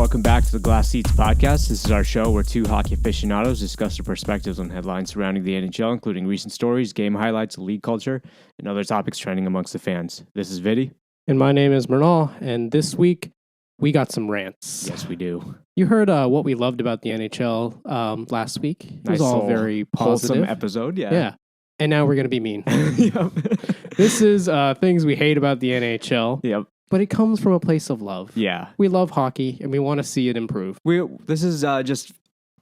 welcome back to the Glass Seats podcast. This is our show where two hockey aficionados discuss their perspectives on headlines surrounding the NHL, including recent stories, game highlights, league culture, and other topics trending amongst the fans. This is Viddy. And my name is Mrinal, and this week we got some rants. Yes, we do. You heard what we loved about the NHL last week. It was all very positive. Wholesome episode, yeah. Yeah. And now we're going to be mean. Yep. This is things we hate about the NHL. Yep. But it comes from a place of love. Yeah. We love hockey, and we want to see it improve. This is just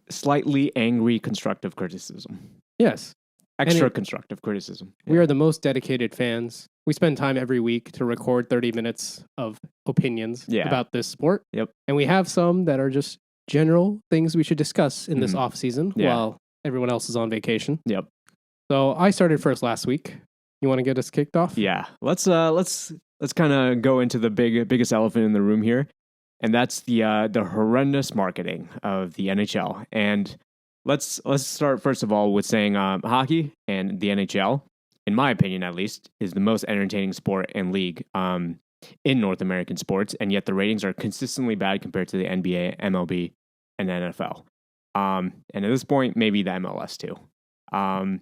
slightly angry constructive criticism. Yes. Extra constructive criticism. We are the most dedicated fans. We spend time every week to record 30 minutes of opinions about this sport. Yep. And we have some that are just general things we should discuss in this off season while everyone else is on vacation. Yep. So I started first last week. You want to get us kicked off? Yeah. Let's kind of go into the biggest elephant in the room here, and that's the horrendous marketing of the NHL. And let's start first of all with saying hockey and the NHL, in my opinion at least, is the most entertaining sport and league in North American sports, and yet the ratings are consistently bad compared to the NBA, MLB, and NFL. And at this point, maybe the MLS too. And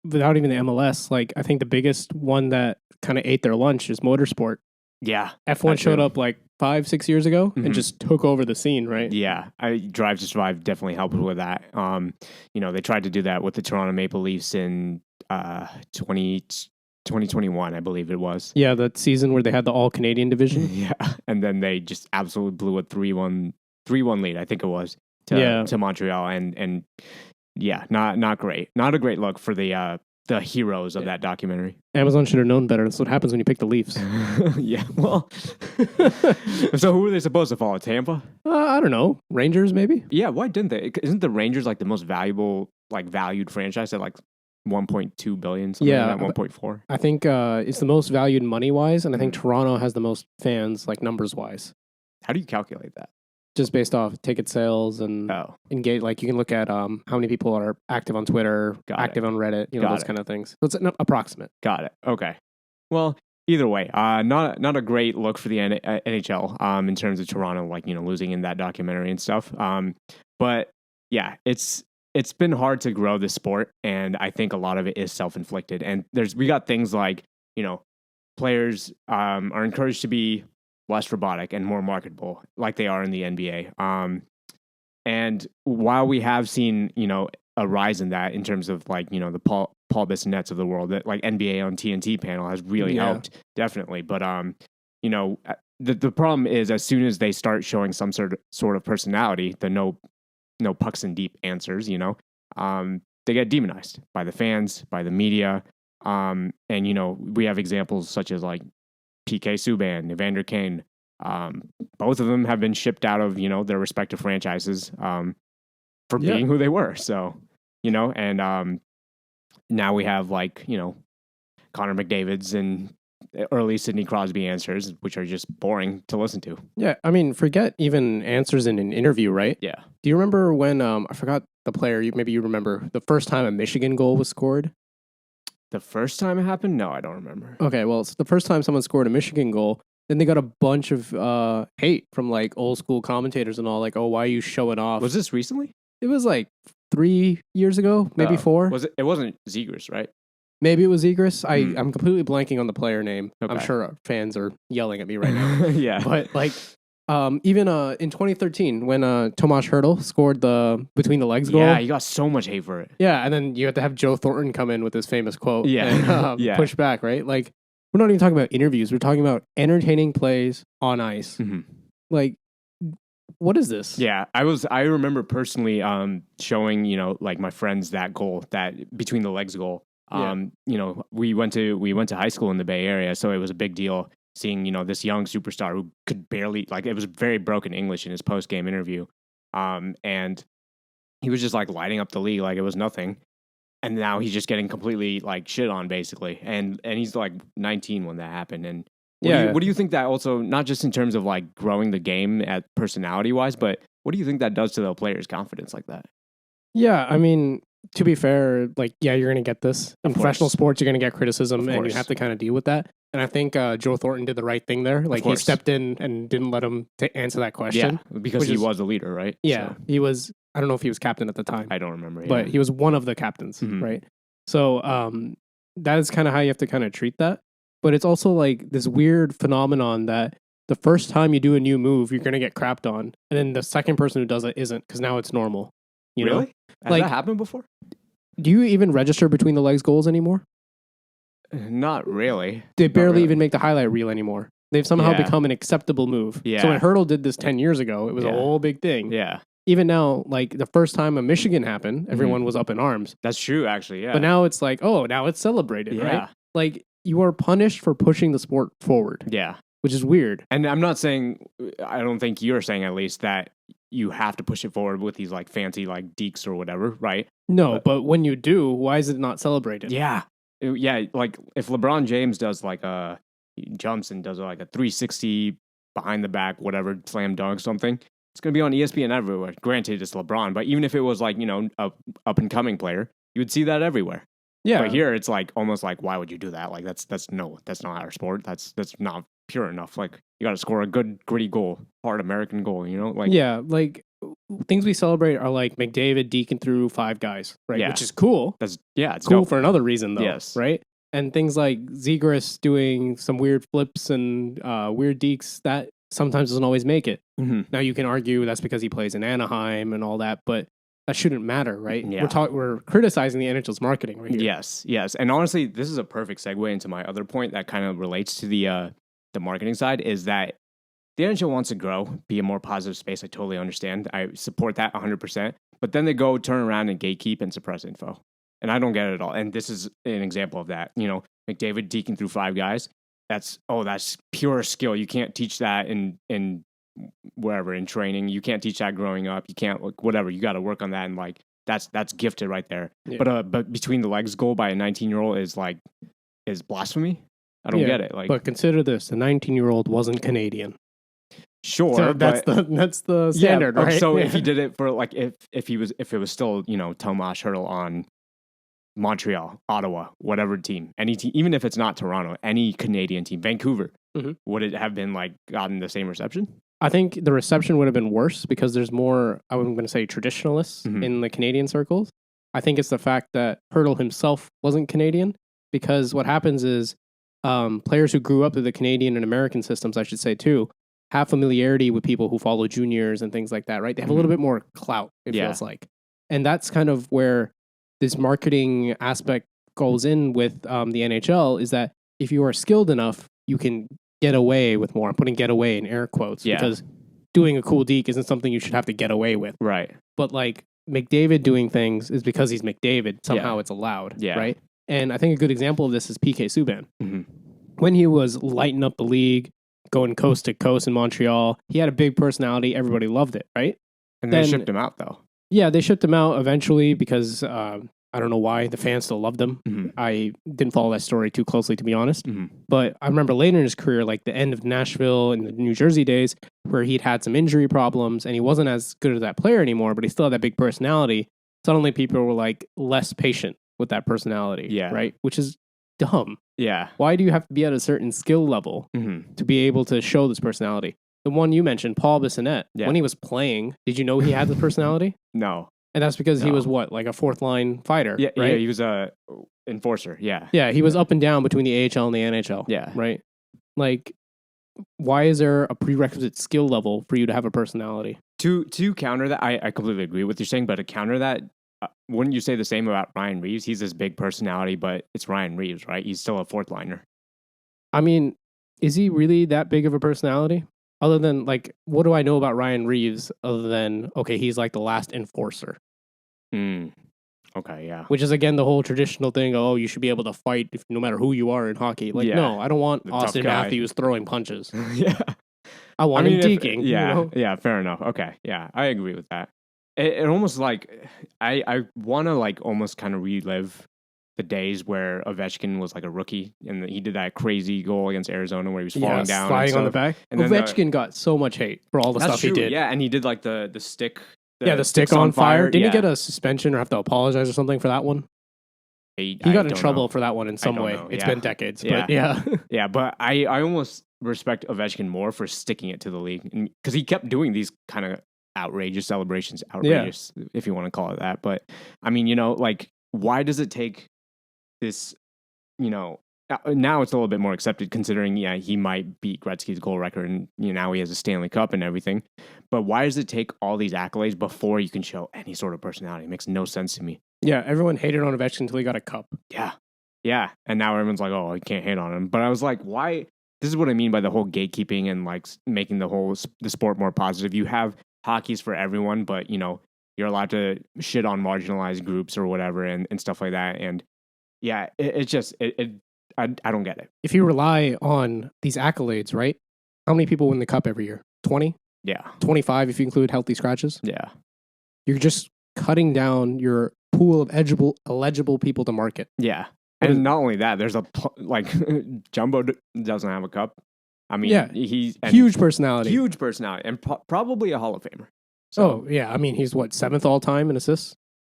without even the MLS, like I think the biggest one that kind of ate their lunch is motorsport. Yeah. F1 showed up like 5-6 years ago and just took over the scene, right? Yeah. Drive to Survive definitely helped with that. They tried to do that with the Toronto Maple Leafs in 2021, I believe it was. Yeah, that season where they had the all-Canadian division. Yeah. And then they just absolutely blew a 3-1 lead, I think it was, to Montreal. And yeah, not great. Not a great look for the heroes of that documentary. Amazon should have known better. That's what happens when you pick the Leafs. Yeah, well. So who were they supposed to follow? Tampa? I don't know. Rangers, maybe? Yeah, why didn't they? Isn't the Rangers like the most valued franchise at like 1.2 billion, something like that, 1.4? I think it's the most valued money-wise, and I think Toronto has the most fans, like numbers-wise. How do you calculate that? Just based off ticket sales and engage. Like you can look at how many people are active on Twitter, active on Reddit, those kind of things. So it's an approximate. Got it. Okay. Well, either way, not a great look for the NHL in terms of Toronto, losing in that documentary and stuff. But yeah, it's been hard to grow this sport, and I think a lot of it is self-inflicted. And we got things like players are encouraged to be less robotic and more marketable, like they are in the NBA. And while we have seen, a rise in that in terms of the Paul Bissonnets of the world, that like NBA on TNT panel has really helped, definitely. But the problem is as soon as they start showing some sort of personality, the no pucks and deep answers, they get demonized by the fans, by the media, and we have examples such as like PK Subban, Evander Kane, both of them have been shipped out of, their respective franchises for being who they were. So, and now we have Connor McDavid's and early Sidney Crosby answers, which are just boring to listen to. Yeah, I mean, forget even answers in an interview, right? Yeah. Do you remember when, I forgot the player, maybe you remember, the first time a Michigan goal was scored? The first time it happened? No, I don't remember. Okay, well, it's the first time someone scored a Michigan goal. Then they got a bunch of hate from old school commentators and all, oh, why are you showing off? Was this recently? It was 3 years ago, maybe 4. Was it? It wasn't Zegras, right? Maybe it was Zegras. I'm completely blanking on the player name. Okay. I'm sure our fans are yelling at me right now. Yeah. But even in 2013 when Tomas Hertl scored the between the legs goal. Yeah, he got so much hate for it. Yeah, and then you have to have Joe Thornton come in with his famous quote. Yeah. And push back, right? We're not even talking about interviews. We're talking about entertaining plays on ice. Mm-hmm. What is this? Yeah, I remember personally showing my friends that goal, that between the legs goal. We went to high school in the Bay Area, so it was a big deal seeing this young superstar who could barely, it was very broken English in his post game interview, and he was just lighting up the league like it was nothing. And now he's just getting completely shit on basically. And he's 19 when that happened. And what do you think that also, not just in terms of growing the game at personality wise, but what do you think that does to the players' confidence like that? Yeah, I mean, to be fair, you're going to get this. In professional sports, you're going to get criticism and you have to kind of deal with that. And I think Joe Thornton did the right thing there. Like he stepped in and didn't let him answer that question. Yeah, because he was a leader, right? Yeah, so. He was. I don't know if he was captain at the time. I don't remember. But he was one of the captains, right? So that is kind of how you have to kind of treat that. But it's also like this weird phenomenon that the first time you do a new move, you're going to get crapped on. And then the second person who does it isn't, because now it's normal. You really? Know? Has that happened before? Do you even register between the legs goals anymore? Not really. They barely even make the highlight reel anymore. They've somehow become an acceptable move. Yeah. So when Hurdle did this 10 years ago, it was a whole big thing. Yeah. Even now, like the first time a Michigan happened, everyone was up in arms. That's true, actually, yeah. But now it's like, oh, now it's celebrated, right? Like you are punished for pushing the sport forward. Yeah. Which is weird. And I'm not saying, I don't think you're saying at least that you have to push it forward with these like fancy like dekes or whatever, right? No, but when you do, why is it not celebrated? Yeah. Yeah, like if LeBron James does like he jumps and does like a 360 behind the back, whatever, slam dunk something, it's going to be on ESPN everywhere. Granted, it's LeBron, but even if it was like, you know, a up and coming player, you would see that everywhere. Yeah. But here it's like almost like, why would you do that? Like that's not our sport. That's not pure enough. Like you got to score a good gritty goal, hard American goal, you know? Like like things we celebrate are like McDavid deking through 5 guys, right? Yeah. Which is cool. It's cool dope. For another reason though, yes. Right? And things like Zegras doing some weird flips and weird dekes that sometimes doesn't always make it. Mm-hmm. Now you can argue that's because he plays in Anaheim and all that, but that shouldn't matter, right? Yeah. We're criticizing the NHL's marketing right here. Yes. And honestly, this is a perfect segue into my other point that kind of relates to the marketing side, is that the NHL wants to grow, be a more positive space. I totally understand. I support that 100%. But then they go turn around and gatekeep and suppress info. And I don't get it at all. And this is an example of that. You know, McDavid deking through 5 guys. That's pure skill. You can't teach that in wherever, in training. You can't teach that growing up. You can't, like, whatever. You got to work on that. And like, that's gifted right there. Yeah. But between the legs goal by a 19-year-old is blasphemy. I don't get it. Like, but consider this: the 19-year-old wasn't Canadian. Sure, so that's the standard, right? So if he did it for like if it was still, you know, Tomas Hertl on Montreal, Ottawa, whatever team, any team, even if it's not Toronto, any Canadian team, Vancouver, would it have been like gotten the same reception? I think the reception would have been worse because there's more, I'm going to say, traditionalists in the Canadian circles. I think it's the fact that Hertl himself wasn't Canadian, because what happens is players who grew up through the Canadian and American systems, I should say too, have familiarity with people who follow juniors and things like that, right? They have a little bit more clout, it feels like. And that's kind of where this marketing aspect goes in with the NHL, is that if you are skilled enough, you can get away with more. I'm putting get away in air quotes because doing a cool deke isn't something you should have to get away with. Right. But like McDavid doing things is because he's McDavid. Somehow it's allowed. Yeah. Right. And I think a good example of this is PK Subban. When he was lighting up the league, going coast to coast in Montreal, he had a big personality. Everybody loved it, right? And then they shipped him out, though. Yeah, they shipped him out eventually because I don't know why. The fans still loved him. I didn't follow that story too closely, to be honest. But I remember later in his career, like the end of Nashville and the New Jersey days, where he'd had some injury problems and he wasn't as good as that player anymore, but he still had that big personality. Suddenly people were like less patient with that personality, right? Which is dumb. Yeah. Why do you have to be at a certain skill level to be able to show this personality? The one you mentioned, Paul Bissonnette, when he was playing, did you know he had the personality? No. And that's because he was what, like a fourth line fighter, yeah, right? Yeah, he was a enforcer, yeah. Yeah, he was up and down between the AHL and the NHL, right? Like, why is there a prerequisite skill level for you to have a personality? To counter that, I completely agree with what you're saying, but to counter that, wouldn't you say the same about Ryan Reeves? He's this big personality, but it's Ryan Reeves, right? He's still a fourth liner. I mean, is he really that big of a personality? Other than, like, what do I know about Ryan Reeves other than, okay, he's like the last enforcer. Okay, yeah. Which is, again, the whole traditional thing, oh, you should be able to fight no matter who you are in hockey. Like, no, I don't want Austin Matthews throwing punches. I want him deking. Yeah, fair enough. Okay, yeah, I agree with that. It almost like, I want to like almost kind of relive the days where Ovechkin was like a rookie and he did that crazy goal against Arizona where he was falling down. Sliding on the back. And Ovechkin got so much hate for all the stuff he did. Yeah, and he did like the stick. The stick on fire. Didn't he get a suspension or have to apologize or something for that one? He got in trouble for that one in some way. It's been decades, but yeah. Yeah, but I almost respect Ovechkin more for sticking it to the league because he kept doing these kind of outrageous celebrations, if you want to call it that. But I mean, like, why does it take this, now it's a little bit more accepted considering, he might beat Gretzky's goal record and now he has a Stanley Cup and everything. But why does it take all these accolades before you can show any sort of personality? It makes no sense to me. Yeah, everyone hated on Ovechkin until he got a cup. Yeah. And now everyone's like, oh, I can't hate on him. But I was like, why? This is what I mean by the whole gatekeeping and like making the sport more positive. You have hockey's for everyone, but you're allowed to shit on marginalized groups or whatever and stuff like that. And yeah, it's just I don't get it. If you rely on these accolades, right? How many people win the cup every year? 20? Yeah. 25 if you include healthy scratches? Yeah. You're just cutting down your pool of eligible people to market. Yeah. And not only that, there's Jumbo doesn't have a cup. I mean, he's huge personality. And probably a Hall of Famer. So, I mean, he's what, 7th all time in assists?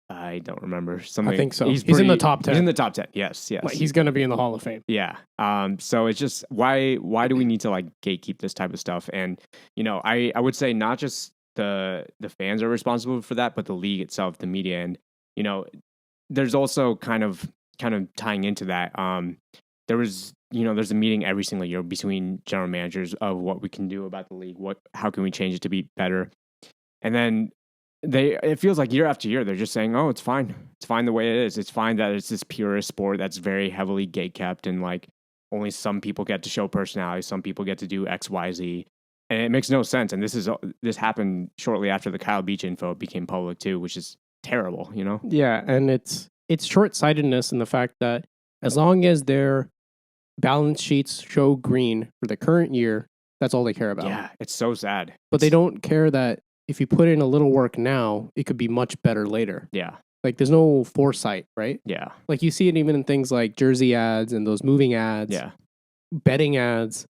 I don't remember. I think so. He's in the top 10. He's in the top 10. Yes. Like, he's going to be in the Hall of Fame. Yeah. So it's just why do we need to like gatekeep this type of stuff? And I would say not just the fans are responsible for that, but the league itself, the media, and there's also kind of tying into that. There's a meeting every single year between general managers of what we can do about the league. How can we change it to be better? And then it feels like year after year, they're just saying, oh, it's fine. It's fine the way it is. It's fine that it's this purist sport that's very heavily gatekept and like only some people get to show personality. Some people get to do X, Y, Z. And it makes no sense. And this happened shortly after the Kyle Beach info became public too, which is terrible, Yeah. And it's short-sightedness in the fact that as long as their balance sheets show green for the current year, that's all they care about. Yeah. It's so sad. But they don't care that if you put in a little work now, it could be much better later. Yeah. Like, there's no foresight, right? Yeah. Like, you see it even in things like jersey ads and those moving ads, betting ads,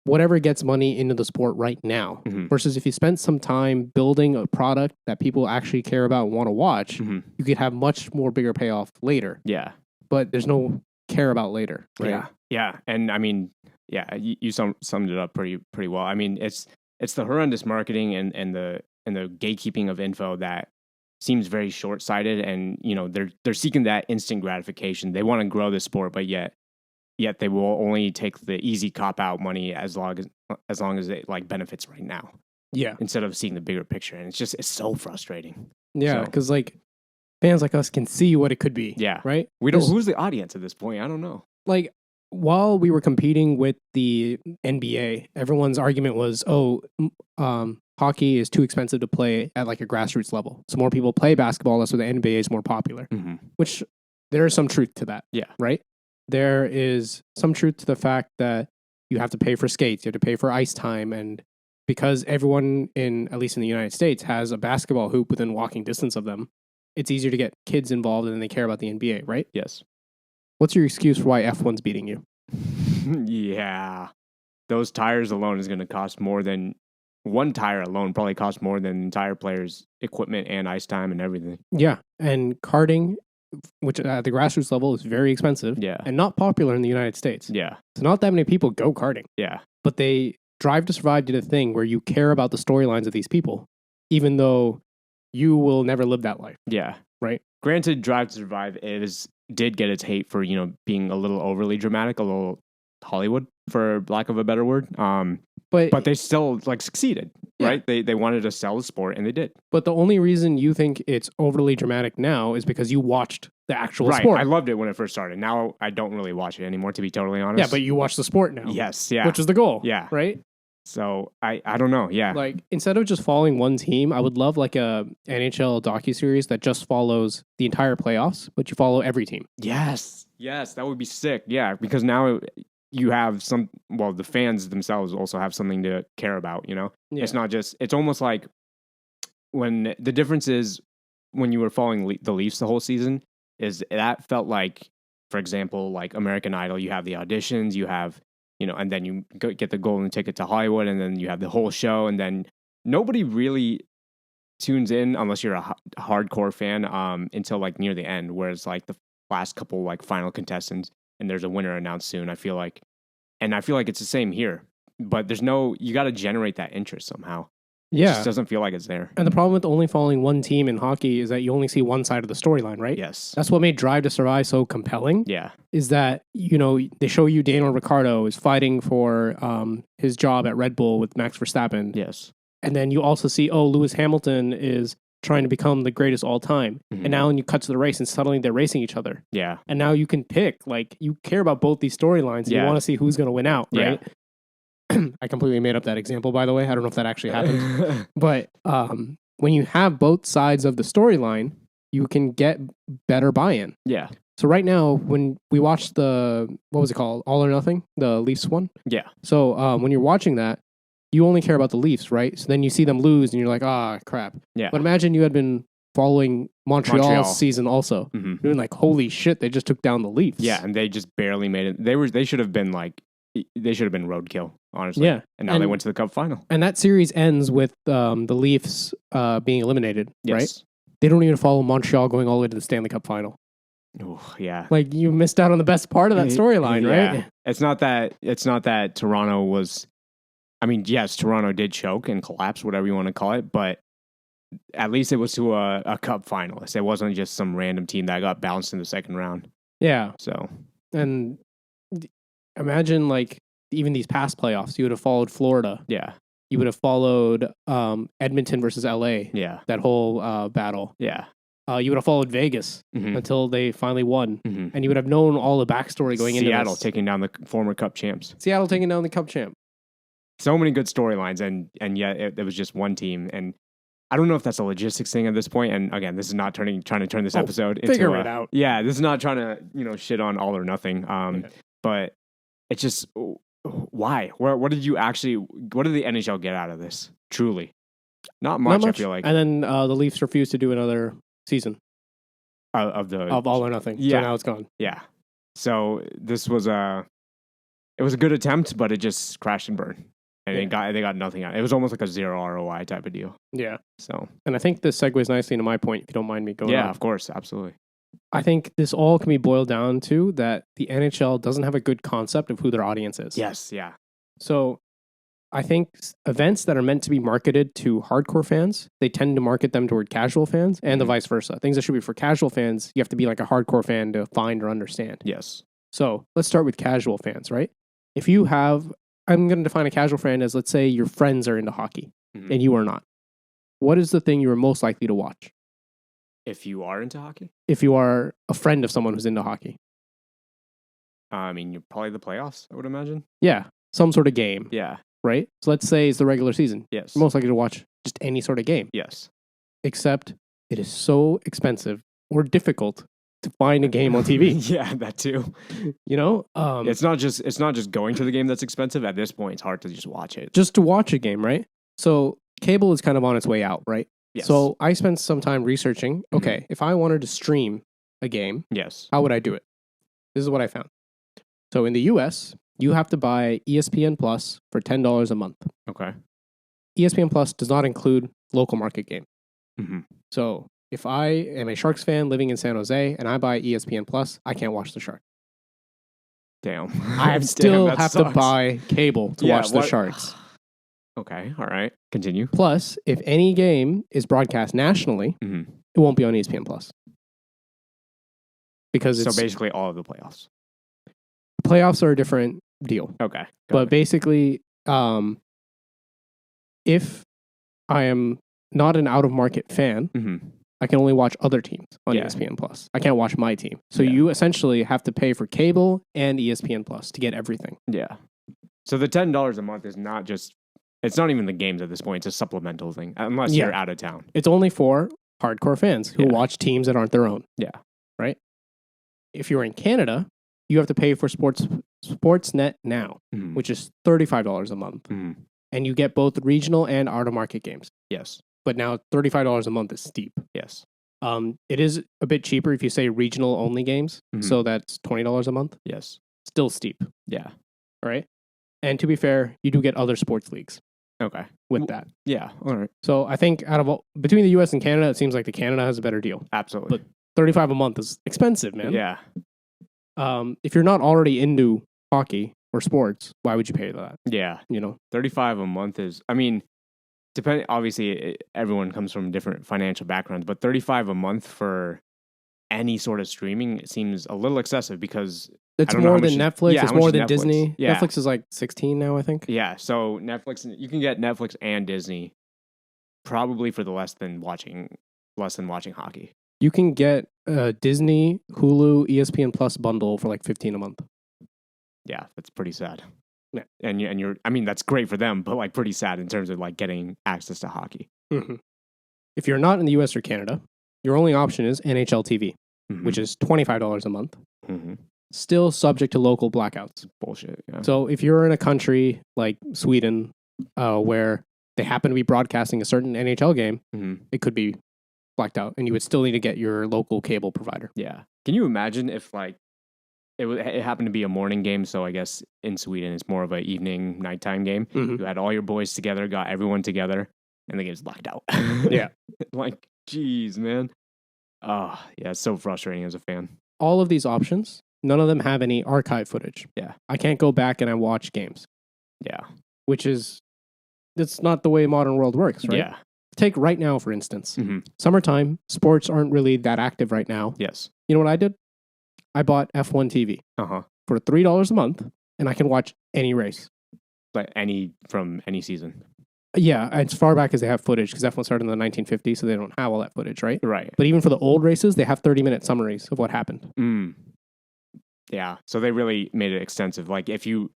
whatever gets money into the sport right now. Mm-hmm. Versus if you spent some time building a product that people actually care about and want to watch, you could have much more bigger payoff later. Yeah. But there's no care about later, right? Yeah. Yeah. And I mean, you summed it up pretty well. I mean, it's the horrendous marketing and the gatekeeping of info that seems very short-sighted, and they're seeking that instant gratification. They want to grow the sport, but yet they will only take the easy cop-out money as long as it like benefits right now. Yeah. Instead of seeing the bigger picture, and it's so frustrating. Yeah, because like fans like us can see what it could be. Yeah. Right. Who's the audience at this point? I don't know. Like, while we were competing with the NBA, everyone's argument was, hockey is too expensive to play at like a grassroots level. So more people play basketball, that's why the NBA is more popular. Mm-hmm. Which there is some truth to that. Yeah. Right? There is some truth to the fact that you have to pay for skates, you have to pay for ice time, and because everyone at least in the United States, has a basketball hoop within walking distance of them, it's easier to get kids involved and they care about the NBA, right? Yes. What's your excuse for why F1's beating you? Yeah. Those tires alone is going to cost more than one tire alone, probably costs more than the entire player's equipment and ice time and everything. Yeah. And karting, which at the grassroots level is very expensive and not popular in the United States. Yeah. So not that many people go karting. Yeah. But they Drive to Survive did a thing where you care about the storylines of these people, even though you will never live that life. Yeah. Right? Granted, Drive to Survive did get its hate for, being a little overly dramatic, a little Hollywood, for lack of a better word. But they still succeeded, right? They wanted to sell the sport, and they did. But the only reason you think it's overly dramatic now is because you watched the actual sport. I loved it when it first started. Now I don't really watch it anymore, to be totally honest. Yeah, but you watch the sport now. Yes, yeah. Which is the goal. Yeah. Right? So I don't know. Yeah. Instead of just following one team, I would love a NHL docuseries that just follows the entire playoffs, but you follow every team. Yes, that would be sick. Yeah, because now you have the fans themselves also have something to care about, Yeah. It's not just, it's almost like when the difference is when you were following the Leafs the whole season, is that felt like, for example, like American Idol, you have the auditions, you have, and then you get the golden ticket to Hollywood, and then you have the whole show, and then nobody really tunes in unless you're a hardcore fan until near the end, whereas last couple like final contestants, and there's a winner announced soon. I feel like it's the same here, but you got to generate that interest somehow. It just doesn't feel like it's there. And the problem with only following one team in hockey is that you only see one side of the storyline, right? Yes. That's what made Drive to Survive so compelling. Yeah. Is that, they show you Daniel Ricciardo is fighting for his job at Red Bull with Max Verstappen. Yes. And then you also see, Lewis Hamilton is trying to become the greatest all time. Mm-hmm. And now when you cut to the race and suddenly they're racing each other. Yeah. And now you can pick, like, you care about both these storylines. And you want to see who's going to win out, right? Yeah. I completely made up that example, by the way. I don't know if that actually happened. But when you have both sides of the storyline, you can get better buy-in. Yeah. So right now, when we watched what was it called? All or Nothing? The Leafs one? Yeah. So when you're watching that, you only care about the Leafs, right? So then you see them lose and you're like, crap. Yeah. But imagine you had been following Montreal's season also. Mm-hmm. You're like, holy shit, they just took down the Leafs. Yeah, and they just barely made it. They should have been roadkill, honestly. Yeah. And now they went to the Cup final. And that series ends with the Leafs being eliminated, right? They don't even follow Montreal going all the way to the Stanley Cup final. Oh, yeah. Like, you missed out on the best part of that storyline, right? Yeah. It's not that Toronto was... I mean, yes, Toronto did choke and collapse, whatever you want to call it, but at least it was to a Cup finalist. It wasn't just some random team that got bounced in the second round. Yeah. So... And... Imagine, like, even these past playoffs, you would have followed Florida. Yeah. You would have followed Edmonton versus LA. Yeah. That whole battle. Yeah. You would have followed Vegas until they finally won. Mm-hmm. And you would have known all the backstory going into Seattle taking down the former Cup champs. Seattle taking down the Cup champ. So many good storylines, and yet it was just one team. And I don't know if that's a logistics thing at this point. And again, this is not trying to turn this episode into... Figure it out. Yeah, this is not trying to, shit on All or Nothing. But... It's just, why? What did the NHL get out of this? Truly. Not much. I feel like. And then the Leafs refused to do another season. Of All or Nothing. Yeah. So now it's gone. Yeah. So this was it was a good attempt, but it just crashed and burned. And they got nothing out. It was almost like a zero ROI type of deal. Yeah. So. And I think this segues nicely into my point, if you don't mind me going on. Yeah, of course. Absolutely. I think this all can be boiled down to that the NHL doesn't have a good concept of who their audience is. Yes, yeah. So I think events that are meant to be marketed to hardcore fans, they tend to market them toward casual fans and the vice versa. Things that should be for casual fans, you have to be like a hardcore fan to find or understand. Yes. So let's start with casual fans, right? If you have, I'm going to define a casual fan as, let's say your friends are into hockey and you are not. What is the thing you are most likely to watch? If you are into hockey? If you are a friend of someone who's into hockey. I mean, you're probably the playoffs, I would imagine. Yeah. Some sort of game. Yeah. Right? So let's say it's the regular season. Yes. You're most likely to watch just any sort of game. Yes. Except it is so expensive or difficult to find a game on TV. Yeah, that too. It's not just going to the game that's expensive. At this point, it's hard to just watch it. Just to watch a game, right? So cable is kind of on its way out, right? Yes. So I spent some time researching, okay, if I wanted to stream a game, yes, how would I do it? This is what I found. So in the US, you have to buy ESPN Plus for $10 a month. Okay. ESPN Plus does not include local market games. Mm-hmm. So if I am a Sharks fan living in San Jose and I buy ESPN Plus, I can't watch the Sharks. Damn. I still have to buy cable to watch the Sharks. Okay, all right. Continue. Plus, if any game is broadcast nationally, it won't be on ESPN Plus. Because it's... So basically all of the playoffs. Playoffs are a different deal. Okay. But basically, if I am not an out-of-market fan, I can only watch other teams on ESPN Plus. I can't watch my team. So you essentially have to pay for cable and ESPN Plus to get everything. Yeah. So the $10 a month is not just... It's not even the games at this point. It's a supplemental thing, unless you're out of town. It's only for hardcore fans who watch teams that aren't their own. Yeah. Right? If you're in Canada, you have to pay for Sportsnet Now, which is $35 a month. And you get both regional and out-of-market games. Yes. But now $35 a month is steep. Yes. It is a bit cheaper if you say regional-only games. So that's $20 a month. Yes. Still steep. Yeah. All right? And to be fair, you do get other sports leagues. Okay. With that. Yeah. All right. So I think between the US and Canada, it seems like the Canada has a better deal. Absolutely. But $35 a month is expensive, man. Yeah. if you're not already into hockey or sports, why would you pay that? Yeah. You know, $35 a month is, I mean, obviously everyone comes from different financial backgrounds, but $35 a month for any sort of streaming, it seems a little excessive because it's more than Netflix. It's more than Disney. Yeah. Netflix is like 16 now, I think. Yeah. So Netflix, you can get Netflix and Disney probably for the less than watching hockey. You can get a Disney, Hulu, ESPN Plus bundle for like $15 a month. Yeah, that's pretty sad. Yeah. And you're, I mean, that's great for them, but like pretty sad in terms of like getting access to hockey. Mm-hmm. If you're not in the US or Canada, your only option is NHL TV, which is $25 a month. Still subject to local blackouts. Bullshit. Yeah. So if you're in a country like Sweden, where they happen to be broadcasting a certain NHL game, it could be blacked out, and you would still need to get your local cable provider. Yeah. Can you imagine if like it happened to be a morning game? So I guess in Sweden it's more of an evening, nighttime game. You had all your boys together, got everyone together, and the game's blacked out. Yeah. Like, geez, man. Oh, yeah, it's so frustrating as a fan. All of these options, none of them have any archive footage. Yeah. I can't go back and I watch games. Yeah. Which is, that's not the way modern world works, right? Yeah. Take right now, for instance. Summertime, sports aren't really that active right now. Yes. You know what I did? I bought F1 TV for $3 a month, and I can watch any race. Like from any season. Yeah, as far back as they have footage, because F1 started in the 1950s, so they don't have all that footage, right? Right. But even for the old races, they have 30-minute summaries of what happened. Yeah, so they really made it extensive. Like if you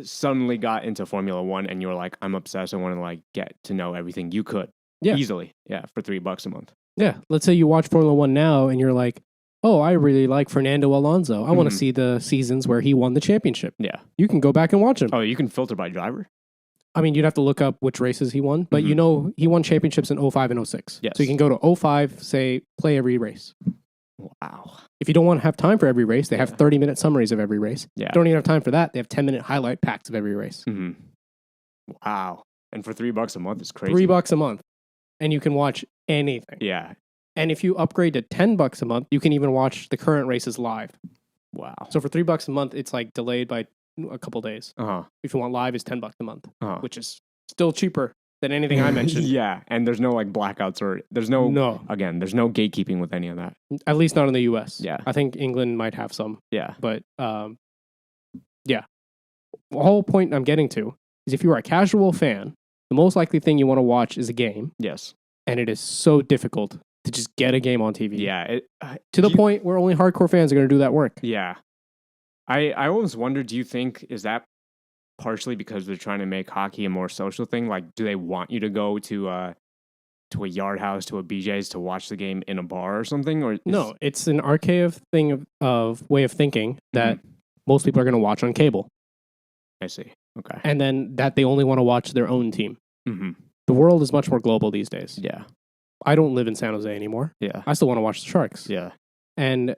suddenly got into Formula One and you were like, I'm obsessed, I want to like get to know everything, you could easily, for $3 a month. Yeah, let's say you watch Formula One now and you're like, oh, I really like Fernando Alonso. I want to see the seasons where he won the championship. Yeah, you can go back and watch him. Oh, you can filter by driver. I mean, you'd have to look up which races he won, but you know he won championships in 05 and 06. Yes. So you can go to 05, say, play every race. Wow. If you don't want to have time for every race, they have 30-minute summaries of every race. Yeah. If you don't even have time for that, they have 10-minute highlight packs of every race. Wow. And for $3 a month, it's crazy. $3 a month. And you can watch anything. Yeah. And if you upgrade to $10 a month, you can even watch the current races live. Wow. So for $3 a month, it's like delayed by a couple days. If you want live, it's $10 a month, which is still cheaper than anything I mentioned. Yeah, and there's no like blackouts or there's no there's no gatekeeping with any of that. At least not in the US. Yeah. I think England might have some. Yeah. But yeah. The whole point I'm getting to is if you are a casual fan, the most likely thing you want to watch is a game. Yes. And it is so difficult to just get a game on TV. Yeah. To the point where only hardcore fans are going to do that work. Yeah. I always wonder, do you think, is that partially because they're trying to make hockey a more social thing? Like, do they want you to go to a yard house, to a BJ's to watch the game in a bar or something? Or no, it's an archaic thing of way of thinking that most people are going to watch on cable. I see. Okay. And then that they only want to watch their own team. The world is much more global these days. Yeah. I don't live in San Jose anymore. Yeah. I still want to watch the Sharks. Yeah. And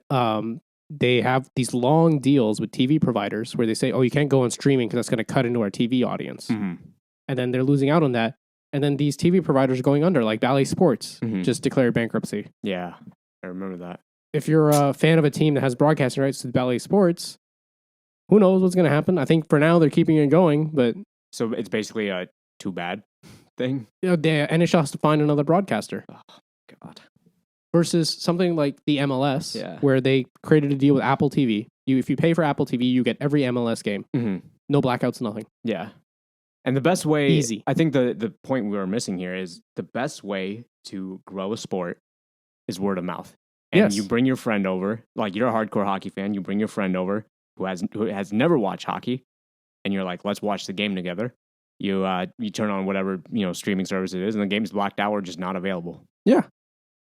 they have these long deals with TV providers where they say, oh, you can't go on streaming because that's going to cut into our TV audience. And then they're losing out on that. And then these TV providers are going under, like Bally Sports just declared bankruptcy. Yeah, I remember that. If you're a fan of a team that has broadcasting rights to Bally Sports, who knows what's going to happen? I think for now they're keeping it going, but... So it's basically a too bad thing? You know, the NHL has to find another broadcaster. Oh, God. Versus something like the MLS, where they created a deal with Apple TV. If you pay for Apple TV, you get every MLS game. No blackouts, nothing. Yeah. And the best way, easy. I think the point we were missing here is the best way to grow a sport is word of mouth. And you bring your friend over, like you're a hardcore hockey fan, you bring your friend over who has never watched hockey, and you're like, let's watch the game together. You turn on whatever streaming service it is, and the game's blacked out or just not available. Yeah.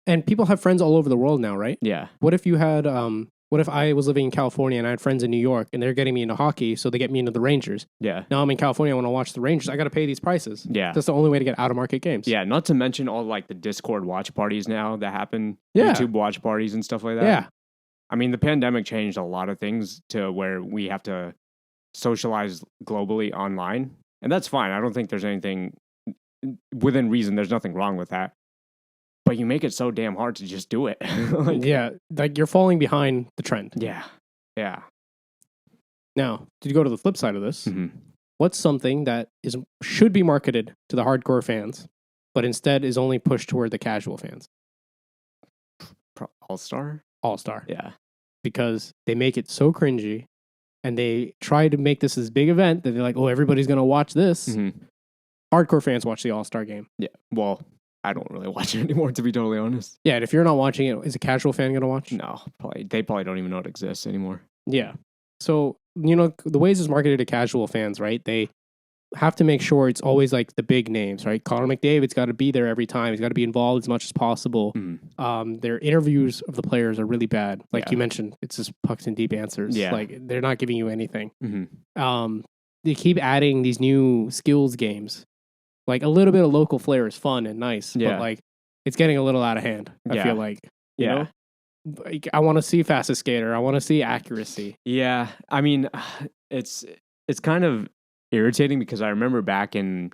And people have friends all over the world now, right? Yeah. What if you had, what if I was living in California and I had friends in New York and they're getting me into hockey, so they get me into the Rangers? Yeah. Now I'm in California, I want to watch the Rangers. I got to pay these prices. Yeah. That's the only way to get out of market games. Yeah. Not to mention all like the Discord watch parties now that happen. Yeah. YouTube watch parties and stuff like that. Yeah. I mean, the pandemic changed a lot of things to where we have to socialize globally online. And that's fine. I don't think there's anything within reason. There's nothing wrong with that. but you make it so damn hard to just do it. like you're falling behind the trend. Yeah. Now, to go to the flip side of this, Mm-hmm. what's something that should be marketed to the hardcore fans, but instead is only pushed toward the casual fans? All-Star? All-Star. Yeah. Because they make it so cringy, and they try to make this big event that they're like, oh, everybody's going to watch this. Mm-hmm. Hardcore fans watch the All-Star game. Yeah. Well, I don't really watch it anymore, to be totally honest. Yeah, and if you're not watching it, is a casual fan going to watch? No, they probably don't even know it exists anymore. Yeah. So, the ways it's marketed to casual fans, right? They have to make sure it's always like the big names, right? Connor McDavid's got to be there every time. He's got to be involved as much as possible. Mm-hmm. Their interviews of the players are really bad. Like you mentioned, it's just pucks and deep answers. Yeah. Like they're not giving you anything. Mm-hmm. They keep adding these new skills games. Like a little bit of local flair is fun and nice, but like it's getting a little out of hand. I feel like, you know? Like, I want to see fastest skater. I want to see accuracy. Yeah, I mean, it's kind of irritating because I remember back in,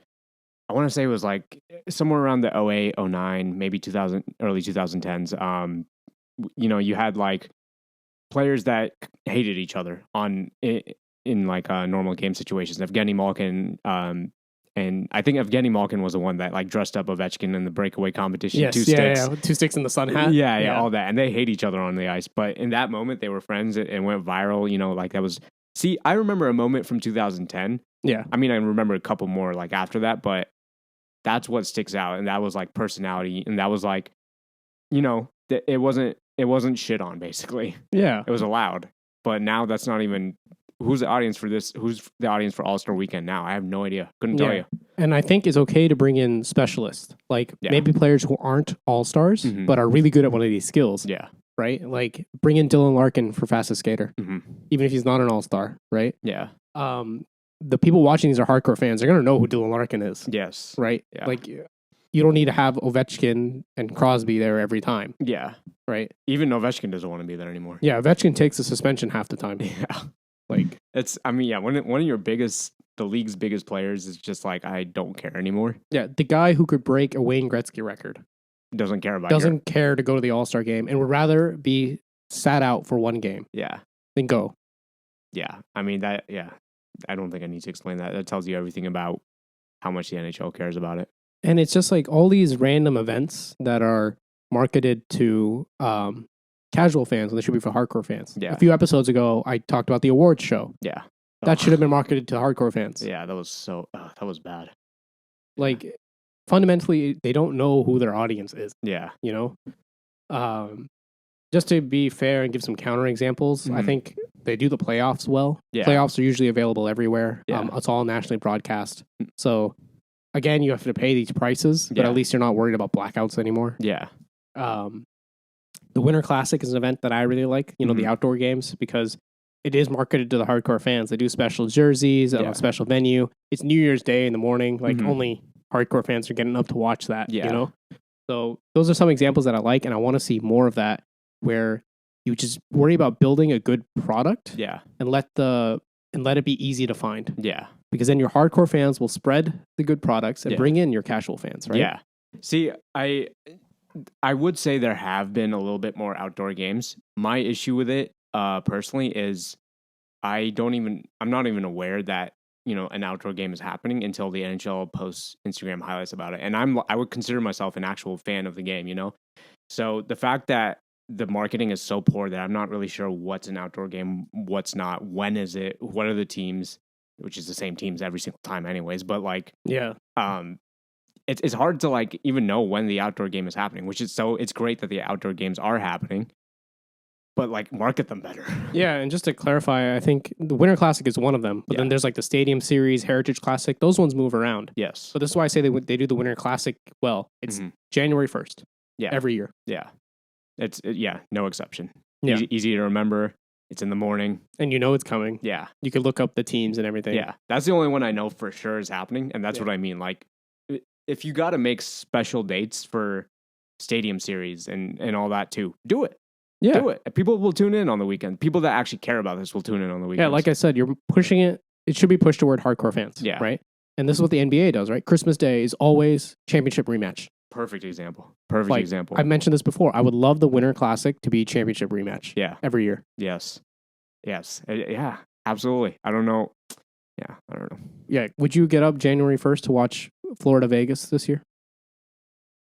I want to say it was like somewhere around the 08, 09, maybe 2000, early 2010s. You had like players that hated each other in like normal game situations. Evgeny Malkin, and I think Evgeny Malkin was the one that like dressed up Ovechkin in the breakaway competition. Yes, 2 sticks. Yeah. 2 sticks in the sun hat. Yeah, all that. And they hate each other on the ice. But in that moment, they were friends. It went viral. Like that was... See, I remember a moment from 2010. Yeah. I mean, I remember a couple more like after that, but that's what sticks out. And that was like personality. And that was like, it wasn't shit on, basically. Yeah. It was allowed. But now that's not even... Who's the audience for this? Who's the audience for All-Star Weekend now? I have no idea. Couldn't tell you. And I think it's okay to bring in specialists, like maybe players who aren't All-Stars, but are really good at one of these skills. Yeah. Right? Like bring in Dylan Larkin for fastest skater, even if he's not an All-Star, right? Yeah. The people watching these are hardcore fans. They're going to know who Dylan Larkin is. Yes. Right? Yeah. Like you don't need to have Ovechkin and Crosby there every time. Yeah. Right? Even Ovechkin doesn't want to be there anymore. Yeah, Ovechkin takes a suspension half the time. Yeah. Like one of your the league's biggest players is just like, I don't care anymore. Yeah, the guy who could break a Wayne Gretzky record doesn't care about doesn't care to go to the All-Star game and would rather be sat out for one game. Yeah. Than go. Yeah. I mean I don't think I need to explain that. That tells you everything about how much the NHL cares about it. And it's just like all these random events that are marketed to casual fans, and they should be for hardcore fans. Yeah. A few episodes ago, I talked about the awards show. Yeah. That should have been marketed to hardcore fans. Yeah, that was bad. Like, fundamentally, they don't know who their audience is. Yeah. Just to be fair and give some counter examples, I think they do the playoffs well. Yeah. Playoffs are usually available everywhere. Yeah. It's all nationally broadcast. So, again, you have to pay these prices, but at least you're not worried about blackouts anymore. Yeah. The Winter Classic is an event that I really like, the outdoor games, because it is marketed to the hardcore fans. They do special jerseys on a special venue. It's New Year's Day in the morning. Like, only hardcore fans are getting up to watch that, So those are some examples that I like, and I want to see more of that, where you just worry about building a good product and let it be easy to find. Yeah. Because then your hardcore fans will spread the good products and bring in your casual fans, right? Yeah. See, I would say there have been a little bit more outdoor games. My issue with it, personally, is I'm not even aware that, an outdoor game is happening until the NHL posts Instagram highlights about it. And I would consider myself an actual fan of the game, So the fact that the marketing is so poor that I'm not really sure what's an outdoor game, what's not, when is it, what are the teams, which is the same teams every single time anyways. But like, it's hard to like even know when the outdoor game is happening, it's great that the outdoor games are happening, but like market them better. Yeah. And just to clarify, I think the Winter Classic is one of them, but then there's like the Stadium Series, Heritage Classic. Those ones move around. Yes. So this is why I say they do the Winter Classic well. It's January 1st. Yeah. Every year. Yeah. No exception. Yeah. Easy to remember. It's in the morning. And it's coming. Yeah. You can look up the teams and everything. Yeah. That's the only one I know for sure is happening. And that's what I mean. Like, if you got to make special dates for Stadium Series and all that too, do it. Yeah. Do it. People will tune in on the weekend. People that actually care about this will tune in on the weekend. Yeah, like I said, you're pushing it. It should be pushed toward hardcore fans. Yeah. Right? And this is what the NBA does, right? Christmas Day is always championship rematch. Perfect example. I mentioned this before. I would love the Winter Classic to be championship rematch. Yeah. Every year. Yes. Yeah, absolutely. I don't know. Yeah, I don't know. Yeah. Would you get up January 1st to watch Florida Vegas this year?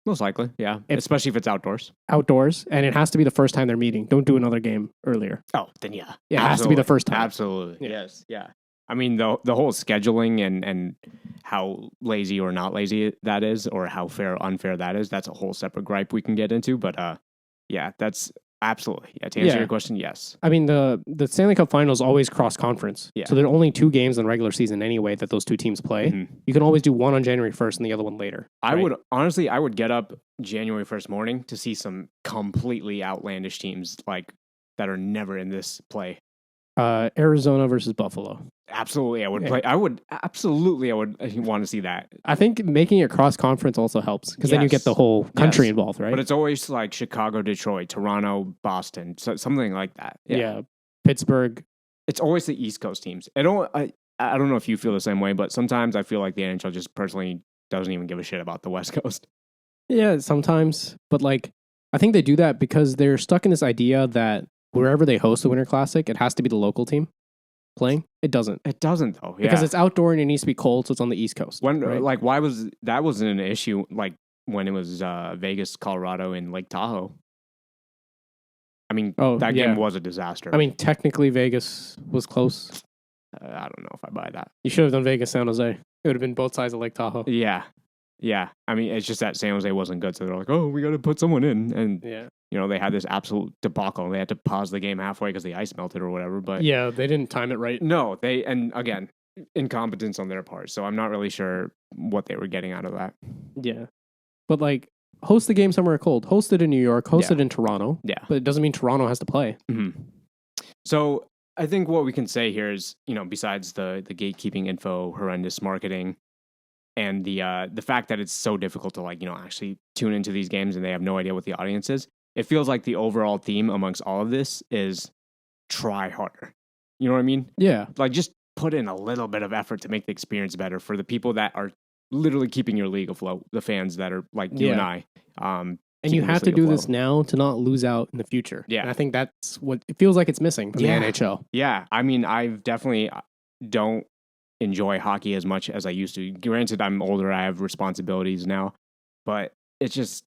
Most likely, yeah. Especially if it's outdoors. Outdoors, and it has to be the first time they're meeting. Don't do another game earlier. Oh, then yeah. It has to be the first time. Absolutely. Yeah. Yes. Yeah. I mean, the whole scheduling and how lazy or not lazy that is, or how fair or unfair that is, that's a whole separate gripe we can get into. But yeah, that's absolutely. Yeah, to answer your question, yes. I mean, the Stanley Cup Final is always cross-conference. Yeah. So there are only 2 games in the regular season anyway that those 2 teams play. Mm-hmm. You can always do one on January 1st and the other one later. I would get up January 1st morning to see some completely outlandish teams like that are never in this play. Arizona versus Buffalo. Absolutely, I would play. I would want to see that. I think making it cross-conference also helps because then you get the whole country involved, right? But it's always like Chicago, Detroit, Toronto, Boston, something like that. Yeah. Pittsburgh. It's always the East Coast teams. I don't know if you feel the same way, but sometimes I feel like the NHL just personally doesn't even give a shit about the West Coast. Yeah, sometimes. But like, I think they do that because they're stuck in this idea that wherever they host the Winter Classic, it has to be the local team playing. It doesn't. It doesn't though. Because it's outdoor and it needs to be cold, so it's on the East Coast. Why wasn't an issue like when it was Vegas, Colorado, and Lake Tahoe? I mean, that game was a disaster. I mean, technically Vegas was close. I don't know if I buy that. You should have done Vegas, San Jose. It would have been both sides of Lake Tahoe. Yeah. I mean, it's just that San Jose wasn't good, so they're like, "Oh, we got to put someone in," and they had this absolute debacle. They had to pause the game halfway because the ice melted or whatever. But yeah, they didn't time it right. No, and again, incompetence on their part. So I'm not really sure what they were getting out of that. Yeah, but like, host the game somewhere cold. Host it in New York. Host it in Toronto. Yeah, but it doesn't mean Toronto has to play. Mm-hmm. So I think what we can say here is, besides the gatekeeping info, horrendous marketing, and the fact that it's so difficult to actually tune into these games and they have no idea what the audience is, it feels like the overall theme amongst all of this is try harder. You know what I mean? Yeah. Like just put in a little bit of effort to make the experience better for the people that are literally keeping your league afloat, the fans that are like you and I. And you have to do this now to not lose out in the future. Yeah. And I think that's what it feels like it's missing from the NHL. Yeah. I mean, I've definitely don't enjoy hockey as much as I used to. Granted, I'm older, I have responsibilities now, but it's just,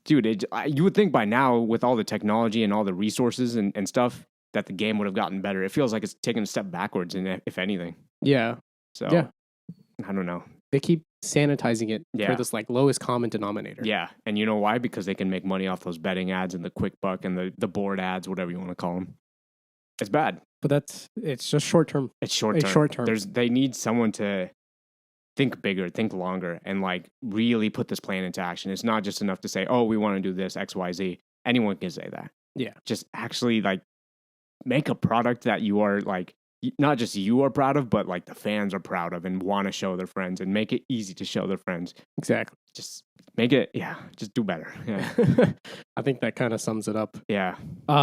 dude, you would think by now with all the technology and all the resources and stuff that the game would have gotten better. It feels like it's taken a step backwards, if anything. Yeah. So, I don't know. They keep sanitizing it for this like lowest common denominator. Yeah. And you know why? Because they can make money off those betting ads and the quick buck and the board ads, whatever you want to call them. It's bad. But it's just short term. It's short term. They need someone to think bigger, think longer, and like really put this plan into action. It's not just enough to say, "Oh, we want to do this X, Y, Z." Anyone can say that. Yeah. Just actually like make a product that you are like not just you are proud of, but like the fans are proud of and want to show their friends, and make it easy to show their friends. Exactly. Just make it, just do better. Yeah. I think that kind of sums it up. Yeah.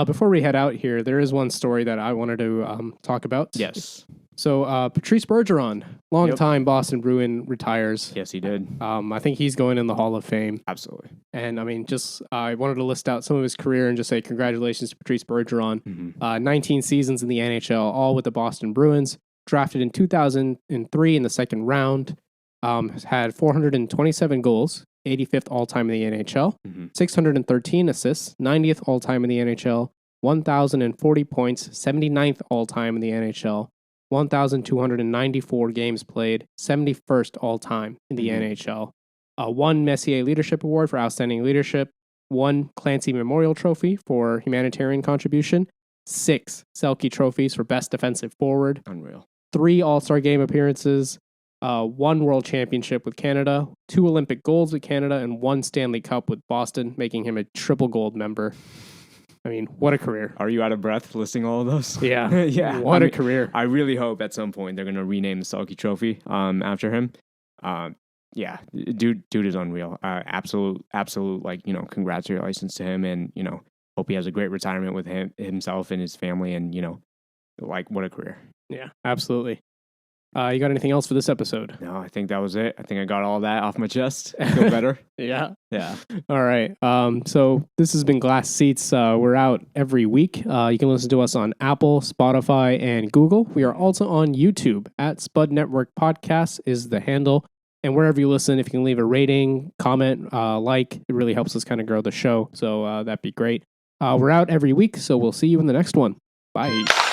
Before we head out here, there is one story that I wanted to talk about. Yes. So Patrice Bergeron, longtime Boston Bruin, retires. Yes, he did. I think he's going in the Hall of Fame. Absolutely. And I mean, I wanted to list out some of his career and just say congratulations to Patrice Bergeron. Mm-hmm. 19 seasons in the NHL, all with the Boston Bruins. Drafted in 2003 in the second round. Had 427 goals, 85th all-time in the NHL. Mm-hmm. 613 assists, 90th all-time in the NHL. 1,040 points, 79th all-time in the NHL. 1,294 games played, 71st all-time in the NHL. 1 Messier Leadership Award for Outstanding Leadership, 1 Clancy Memorial Trophy for Humanitarian Contribution, 6 Selke Trophies for Best Defensive Forward. Unreal. 3 All-Star Game appearances, 1 World Championship with Canada, 2 Olympic golds with Canada, and 1 Stanley Cup with Boston, making him a triple gold member. I mean, what a career. Are you out of breath listing all of those? Yeah. Yeah. What a career. I really hope at some point they're going to rename the Selke Trophy after him. Yeah, dude is unreal. Absolute, like, congratulations to him, and, hope he has a great retirement with himself and his family, and, like, what a career. Yeah, absolutely. You got anything else for this episode? No, I think that was it. I think I got all that off my chest. I feel better. Yeah. Yeah. All right. So this has been Glass Seats. We're out every week. You can listen to us on Apple, Spotify, and Google. We are also on YouTube at Spud Network Podcasts is the handle. And wherever you listen, if you can leave a rating, comment, it really helps us kind of grow the show. So that'd be great. We're out every week, so we'll see you in the next one. Bye.